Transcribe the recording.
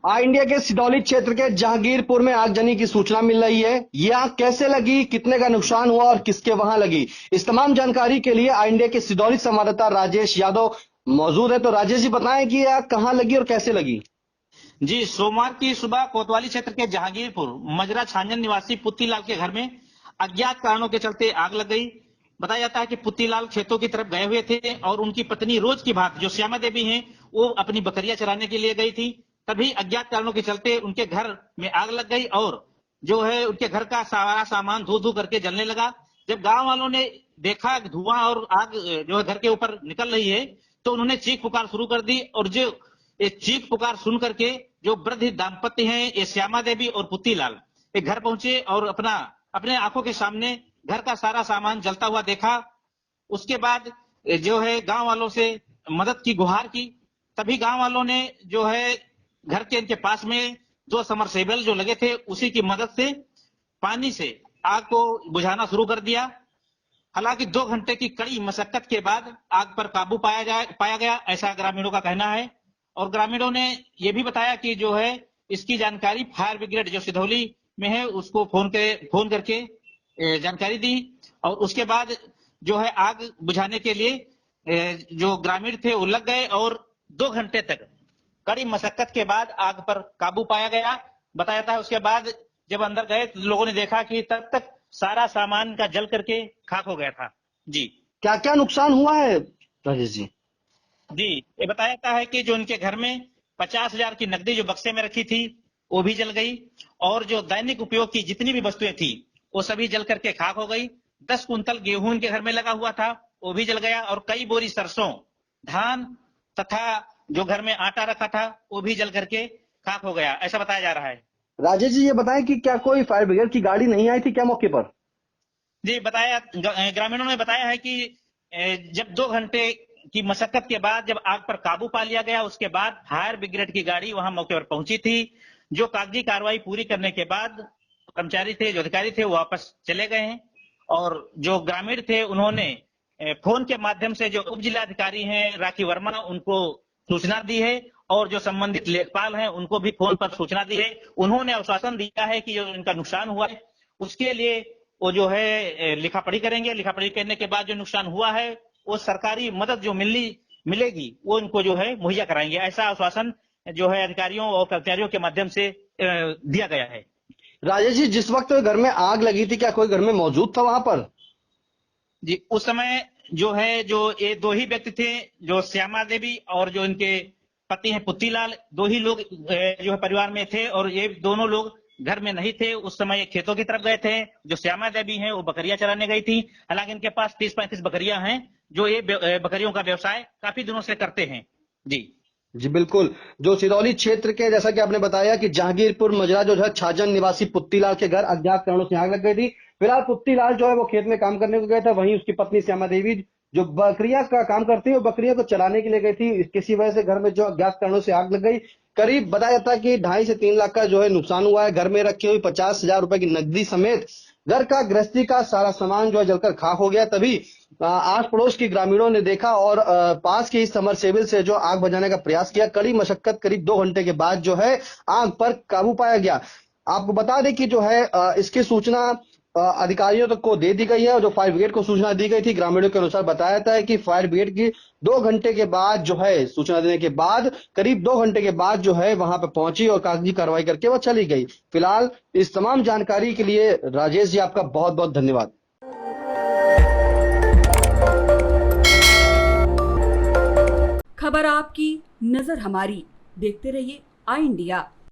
All India के सिदौली क्षेत्र के जहांगीरपुर में आगजनी की सूचना मिल रही है। ये आग कैसे लगी, कितने का नुकसान हुआ और किसके वहां लगी, इस तमाम जानकारी के लिए ऑल इंडिया के सिदौली संवाददाता राजेश यादव मौजूद है। तो राजेश जी बताएं कि ये आग कहां लगी और कैसे लगी। जी, सोमवार की सुबह कोतवाली क्षेत्र के जहांगीरपुर मजरा छांजन निवासी पुत्तीलाल के घर में अज्ञात कारणों के चलते आग लग गई। बताया जाता है कि पुत्तीलाल खेतों की तरफ गए हुए थे और उनकी पत्नी रोज की भांति जो श्यामा देवी हैं, वो अपनी बकरियां चराने के लिए गई थी। तभी अज्ञात कारणों के चलते उनके घर में आग लग गई और जो है उनके घर का सारा सामान धू धू करके जलने लगा। जब गांव वालों ने देखा धुआं और आग जो है घर के ऊपर निकल रही है, तो उन्होंने चीख पुकार शुरू कर दी और जो ये चीख पुकार सुन करके जो वृद्ध दाम्पत्य हैं, ये श्यामा देवी और पुत्तीलाल, ये घर पहुंचे और अपने आंखों के सामने घर का सारा सामान जलता हुआ देखा। उसके बाद जो है गांव वालों से मदद की गुहार की। तभी गांव वालों ने जो है घर के इनके पास में दो समरसेबल जो लगे थे, उसी की मदद से पानी से आग को बुझाना शुरू कर दिया। हालांकि 2 घंटे की कड़ी मशक्कत के बाद आग पर काबू पाया गया, ऐसा ग्रामीणों का कहना है। और ग्रामीणों ने यह भी बताया कि जो है इसकी जानकारी फायर ब्रिगेड जो सिधौली में है उसको फोन करके जानकारी दी और उसके बाद जो है आग बुझाने के लिए जो ग्रामीण थे वो लग गए और 2 घंटे तक कड़ी मशक्कत के बाद आग पर काबू पाया गया। बताया था उसके बाद जब अंदर गए तो लोगों ने देखा कि तब तक सारा सामान का जल करके खाक हो गया था। जी, क्या क्या नुकसान हुआ है राजेश जी। जी, ये बताया जाता है कि जो उनके घर में 50,000 की नकदी जो बक्से में रखी थी वो भी जल गई और जो दैनिक उपयोग की जितनी भी वस्तुएं थी वो सभी जल करके खाक हो गई। 10 कुंतल गेहूं उनके घर में लगा हुआ था, वो भी जल गया और कई बोरी सरसों, धान तथा जो घर में आटा रखा था वो भी जल करके खाक हो गया, ऐसा बताया जा रहा है। राजेश जी ये बताएं कि क्या कोई फायर ब्रिगेड की गाड़ी नहीं आई थी क्या मौके पर। जी, ग्रामीणों ने बताया है कि जब 2 घंटे की मशक्कत के बाद जब आग पर काबू पा लिया गया, उसके बाद फायर ब्रिगेड की गाड़ी वहां मौके पर पहुंची थी। जो कागजी कार्रवाई पूरी करने के बाद कर्मचारी थे, जो अधिकारी थे, वो वापस चले गए हैं और जो ग्रामीण थे उन्होंने फोन के माध्यम से जो उप जिलाधिकारी हैं राखी वर्मा, उनको सूचना दी है और जो संबंधित लेखपाल हैं उनको भी फोन पर सूचना दी है। उन्होंने आश्वासन दिया है कि जो इनका नुकसान हुआ है उसके लिए वो जो है लिखा पढ़ी करेंगे। लिखा पढ़ी करने के बाद जो नुकसान हुआ है वो सरकारी मदद जो मिलेगी वो इनको जो है मुहैया कराएंगे, ऐसा आश्वासन जो है अधिकारियों और कर्मचारियों के माध्यम से दिया गया है। राजेश जी जिस वक्त घर में आग लगी थी क्या कोई घर में मौजूद था वहां पर। जी, उस समय जो है जो ये 2 ही व्यक्ति थे, जो श्यामा देवी और जो इनके पति हैं पुत्तीलाल, 2 ही लोग जो है परिवार में थे और ये दोनों लोग घर में नहीं थे। उस समय ये खेतों की तरफ गए थे। जो श्यामा देवी हैं वो बकरियां चराने गई थी। हालांकि इनके पास 30-35 बकरियां हैं, जो ये बकरियों का व्यवसाय काफी दिनों से करते हैं। जी, जी बिल्कुल। जो सिदौली क्षेत्र के जैसा कि आपने बताया कि जहांगीरपुर मजरा जो है छाजन निवासी पुत्तीलाल के घर अज्ञात कारणों से आग लग गई थी। फिलहाल पुत्तीलाल जो है वो खेत में काम करने को गया था, वहीं उसकी पत्नी श्यामा देवी जो बकरियां का काम करती है वो बकरियों को चराने के लिए गई थी। किसी वजह से घर में जो अज्ञात कारणों से आग लग गई। करीब बताया जाता है कि 2.5 से 3 लाख का जो है नुकसान हुआ है। घर में रखी हुई 50,000 रुपए की नकदी समेत घर का गृहस्थी का सारा सामान जो है जलकर खाक हो गया। तभी आस पड़ोस के ग्रामीणों ने देखा और पास के इस समरसेबल से जो आग बुझाने का प्रयास किया। कड़ी मशक्कत करीब 2 घंटे के बाद जो है आग पर काबू पाया गया। आपको बता दें कि जो है इसकी सूचना अधिकारियों तक को दे दी गई है और जो फायर ब्रिगेड को सूचना दी गई थी। ग्रामीणों के अनुसार बताया जाता है कि फायर ब्रिगेड की 2 घंटे के बाद जो है सूचना देने के बाद करीब 2 घंटे के बाद जो है वहां पर पहुंची और कागजी कार्रवाई करके वो चली गई। फिलहाल इस तमाम जानकारी के लिए राजेश जी आपका बहुत बहुत धन्यवाद। खबर आपकी, नजर हमारी। देखते रहिए आई इंडिया।